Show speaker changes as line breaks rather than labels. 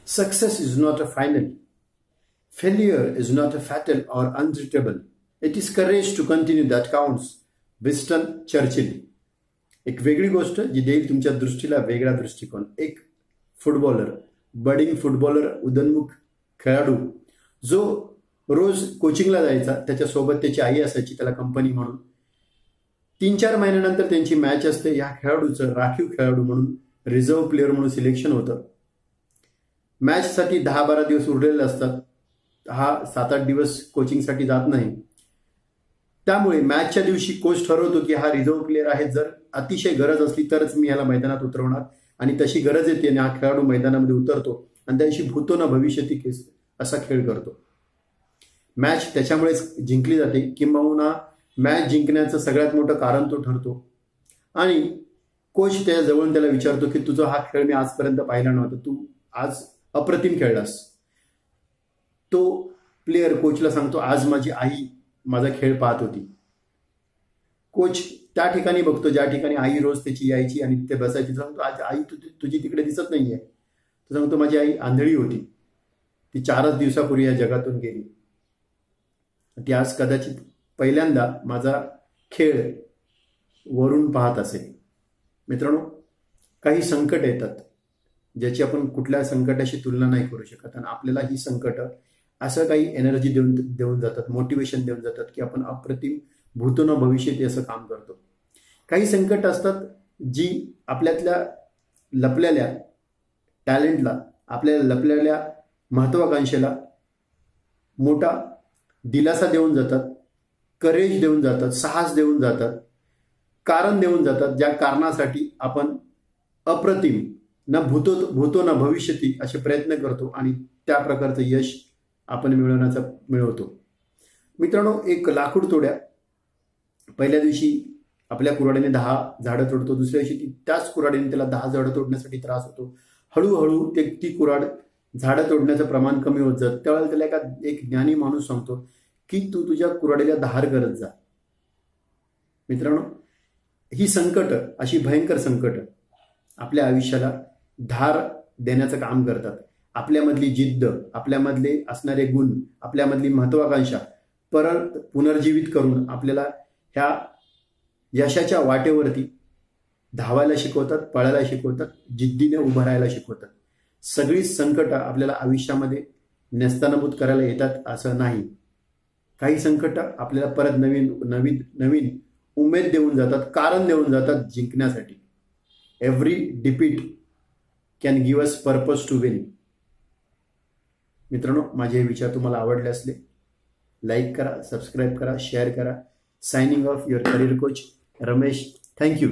Success is not a final. Failure is not a fatal or unreachable. It is courage to continue that counts. Winston Churchill. एक वेगळी गोष्ट जी देईल तुमच्या दृष्टीला वेगळा दृष्टिकोन. एक फुटबॉलर, बडिंग फुटबॉलर, उदन्मुख खेळाडू जो रोज कोचिंगला जायचा, त्याच्यासोबत त्याची आई असायची त्याला कंपनी म्हणून. 3-4 महिन्यानंतर त्यांची मॅच असते. या खेळाडूचं राखीव खेळाडू म्हणून, रिझर्व्ह प्लेअर म्हणून सिलेक्शन होतं. मॅचसाठी 10-12 दिवस उरलेले असतात. हा 7-8 दिवस कोचिंगसाठी जात नाही. त्यामुळे मॅचच्या दिवशी कोच ठरवतो की हा रिझर्व्ह प्लेअर आहे, जर अतिशय गरज असली तरच मी याला मैदानात उतरवणार, आणि तशी गरज येते आणि हा खेळाडू मैदानामध्ये उतरतो आणि त्याशी भूतो ना भविष्यती केस असा खेळ करतो. मॅच त्याच्यामुळेच जिंकली जाते, किंबहुना मॅच जिंकण्याचं सगळ्यात मोठं कारण तो ठरतो. आणि कोच त्याच्या जवळून त्याला विचारतो की तुझा हा खेळ मी आजपर्यंत पाहिला नव्हता, तू आज अप्रतिम खेळलास. तो प्लेअर कोचला सांगतो आज माझी आई माझा खेळ पाहत होती. कोच त्या ठिकाणी बघतो ज्या ठिकाणी आई रोज त्याची यायची आणि ते बसायची. सांगतो आज आई तुझी तिकडे दिसत नाहीये. तो सांगतो माझी आई आंधळी होती, ती 4च दिवसापूर्वी या जगातून गेली. ती आज कदाचित पहिल्यांदा माझा खेळ वरून पाहत असेल. मित्रांनो, काही संकट येतात ज्याची आपण कुठल्या संकटाशी तुलना नाही करू शकत, आणि आपल्याला ही संकट असं काही एनर्जी देऊन जातात, मोटिवेशन देऊन जातात की आपण अप्रतिम भूतो न भविष्यती असं काम करतो. काही संकट असतात जी आपल्यातल्या लपलेल्या टॅलेंटला, आपल्या लपलेल्या महत्वाकांक्षेला मोठा दिलासा देऊन जातात, करेज देऊन जातात, साहस देऊन जातात, कारण देऊन जातात, ज्या कारणासाठी आपण अप्रतिम न भूतो न भविष्यती असे प्रयत्न करतो आणि त्या प्रकारचं यश आपण मिळवतो. मित्रांनो, एक लाकूड तोड्या पहिल्या दिवशी आपल्या कुऱ्हाडीने 10 झाडं तोडतो, दुसऱ्या दिवशी त्याच कुऱ्हाडीने त्याला 10 झाडं तोडण्यासाठी त्रास होतो. हळूहळू ती कुऱ्हाड झाडं तोडण्याचं प्रमाण कमी होत जातं. त्यावेळेला त्याला एक ज्ञानी माणूस सांगतो की तू तुझ्या कुऱ्हाडीला धार करत जा. मित्रांनो, ही संकट, अशी भयंकर संकट आपल्या आयुष्याला धार देण्याचं काम करतात. आपल्यामधली जिद्द, आपल्यामधले असणारे गुण, आपल्यामधली महत्वाकांक्षा परत पुनर्जीवित करून आपल्याला ह्या यशाच्या वाटेवरती धावायला शिकवतात, पळायला शिकवतात, जिद्दीने उभं राहायला शिकवतात. सगळी संकट आपल्याला आयुष्यामध्ये नेस्तनाबूत करायला येतात असं नाही. काही संकट आपल्याला परत नवीन उमेद देऊन जातात, कारण देऊन जातात जिंकण्यासाठी. Every defeat can give us purpose to win. मित्रांनो, माझे हे विचार तुम्हाला आवडले असले लाईक करा, सबस्क्राईब करा, शेअर करा. Signing off your career coach Ramesh. Thank you.